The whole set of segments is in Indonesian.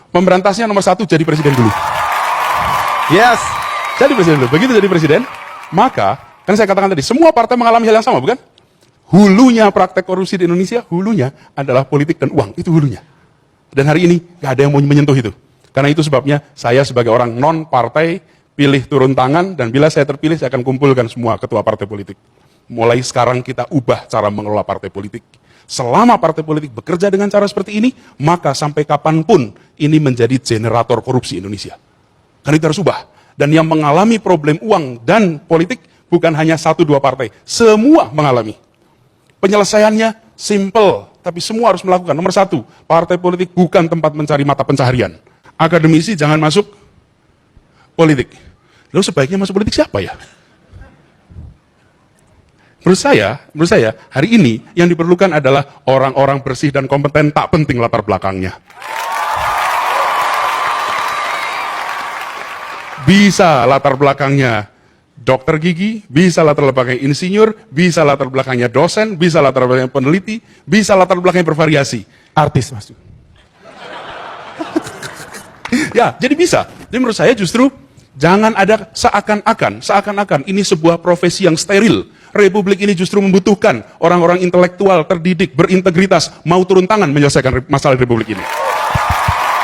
Pemberantasnya nomor 1 jadi presiden dulu. Yes, jadi presiden dulu. Begitu jadi presiden, maka, kan saya katakan tadi, semua partai mengalami hal yang sama, bukan? Hulunya praktek korupsi di Indonesia, hulunya adalah politik dan uang, itu hulunya. Dan hari ini, gak ada yang mau menyentuh itu. Karena itu sebabnya, saya sebagai orang non-partai, pilih turun tangan, dan bila saya terpilih, saya akan kumpulkan semua ketua partai politik. Mulai sekarang kita ubah cara mengelola partai politik. Selama partai politik bekerja dengan cara seperti ini, maka sampai kapanpun ini menjadi generator korupsi Indonesia. Karena itu harus ubah. Dan yang mengalami problem uang dan politik bukan hanya 1-2 partai. Semua mengalami. Penyelesaiannya simple, tapi semua harus melakukan. Nomor 1, partai politik bukan tempat mencari mata pencaharian. Akademisi jangan masuk politik. Lalu sebaiknya masuk politik siapa ya? Menurut saya, hari ini yang diperlukan adalah orang-orang bersih dan kompeten, tak penting latar belakangnya. Bisa latar belakangnya dokter gigi, bisa latar belakangnya insinyur, bisa latar belakangnya dosen, bisa latar belakangnya peneliti, bisa latar belakangnya bervariasi. Artis maksud. Ya, jadi bisa. Jadi menurut saya justru jangan ada seakan-akan ini sebuah profesi yang steril. Republik ini justru membutuhkan orang-orang intelektual, terdidik, berintegritas, mau turun tangan menyelesaikan masalah Republik ini.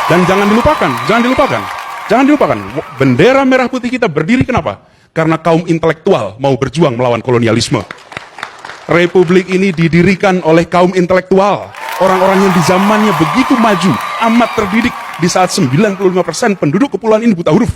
Dan jangan dilupakan, bendera merah putih kita berdiri kenapa? Karena kaum intelektual mau berjuang melawan kolonialisme. Republik ini didirikan oleh kaum intelektual, orang-orang yang di zamannya begitu maju, amat terdidik, di saat 95% penduduk kepulauan ini buta huruf.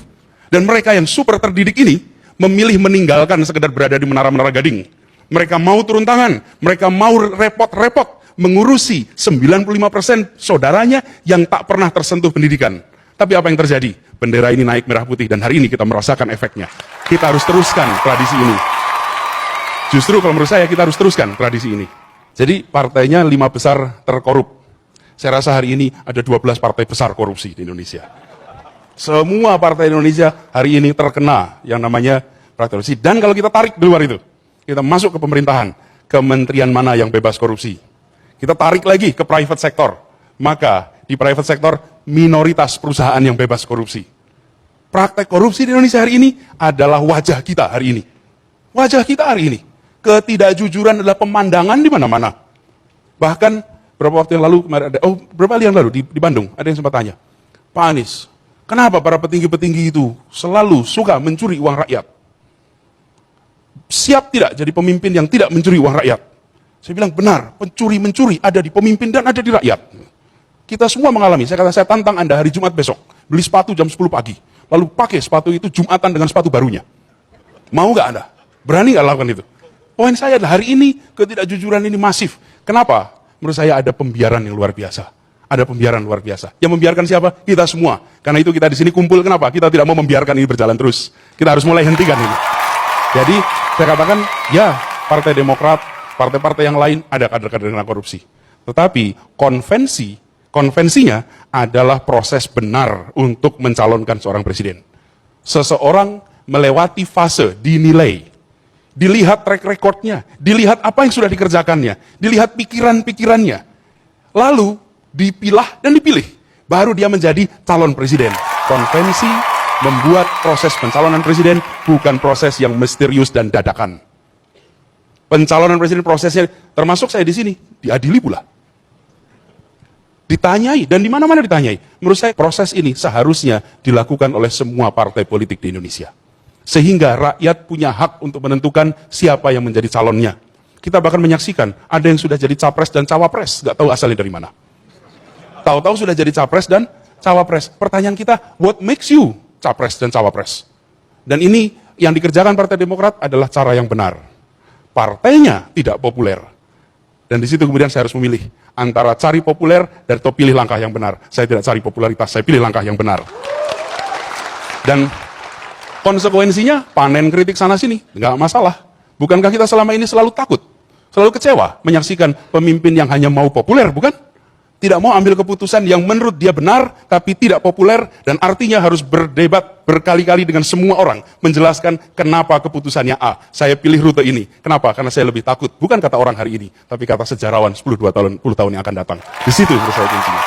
Dan mereka yang super terdidik ini memilih meninggalkan sekedar berada di menara-menara gading. Mereka mau turun tangan, mereka mau repot-repot mengurusi 95% saudaranya yang tak pernah tersentuh pendidikan. Tapi apa yang terjadi? Bendera ini naik merah putih dan hari ini kita merasakan efeknya. Kita harus teruskan tradisi ini. Justru kalau menurut saya kita harus teruskan tradisi ini. Jadi partainya 5 besar terkorup. Saya rasa hari ini ada 12 partai besar korupsi di Indonesia. Semua partai Indonesia hari ini terkena yang namanya praktek korupsi. Dan kalau kita tarik di luar itu, kita masuk ke pemerintahan, kementerian mana yang bebas korupsi. Kita tarik lagi ke private sector. Maka di private sector minoritas perusahaan yang bebas korupsi. Praktek korupsi di Indonesia hari ini adalah wajah kita hari ini. Wajah kita hari ini. Ketidakjujuran adalah pemandangan di mana-mana. Bahkan beberapa waktu yang lalu, beberapa hari yang lalu di Bandung, ada yang sempat tanya, Pak Anies, kenapa para petinggi-petinggi itu selalu suka mencuri uang rakyat? Siap tidak jadi pemimpin yang tidak mencuri uang rakyat? Saya bilang benar, pencuri-mencuri ada di pemimpin dan ada di rakyat. Kita semua mengalami, saya tantang Anda hari Jumat besok, beli sepatu jam 10 pagi, lalu pakai sepatu itu Jumatan dengan sepatu barunya. Mau nggak Anda? Berani nggak lakukan itu? Poin saya adalah hari ini ketidakjujuran ini masif. Kenapa? Menurut saya ada pembiaran yang luar biasa. Ada pembiaran luar biasa. Yang membiarkan siapa? Kita semua. Karena itu kita di sini kumpul, kenapa? Kita tidak mau membiarkan ini berjalan terus. Kita harus mulai hentikan ini. Jadi, saya katakan, ya, Partai Demokrat, partai-partai yang lain, ada kader-kader yang korupsi. Tetapi, konvensinya adalah proses benar untuk mencalonkan seorang presiden. Seseorang melewati fase dinilai, dilihat track recordnya, dilihat apa yang sudah dikerjakannya, dilihat pikiran-pikirannya, lalu dipilah dan dipilih, baru dia menjadi calon presiden. Konvensi membuat proses pencalonan presiden bukan proses yang misterius dan dadakan. Pencalonan presiden prosesnya, termasuk saya di sini, diadili pula. Ditanyai, dan di mana-mana ditanyai. Menurut saya proses ini seharusnya dilakukan oleh semua partai politik di Indonesia. Sehingga rakyat punya hak untuk menentukan siapa yang menjadi calonnya. Kita bahkan menyaksikan, ada yang sudah jadi capres dan cawapres, nggak tahu asalnya dari mana. Tahu-tahu sudah jadi capres dan cawapres. Pertanyaan kita, what makes you capres dan cawapres? Dan ini yang dikerjakan Partai Demokrat adalah cara yang benar. Partainya tidak populer. Dan di situ kemudian saya harus memilih antara cari populer dan atau pilih langkah yang benar. Saya tidak cari popularitas, saya pilih langkah yang benar. Dan konsekuensinya panen kritik sana sini, nggak masalah. Bukankah kita selama ini selalu takut, selalu kecewa menyaksikan pemimpin yang hanya mau populer, bukan? Tidak mau ambil keputusan yang menurut dia benar, tapi tidak populer, dan artinya harus berdebat berkali-kali dengan semua orang, menjelaskan kenapa keputusannya A. Saya pilih rute ini. Kenapa? Karena saya lebih takut. Bukan kata orang hari ini, tapi kata sejarawan 10 tahun yang akan datang. Di situ menurut saya kuncinya.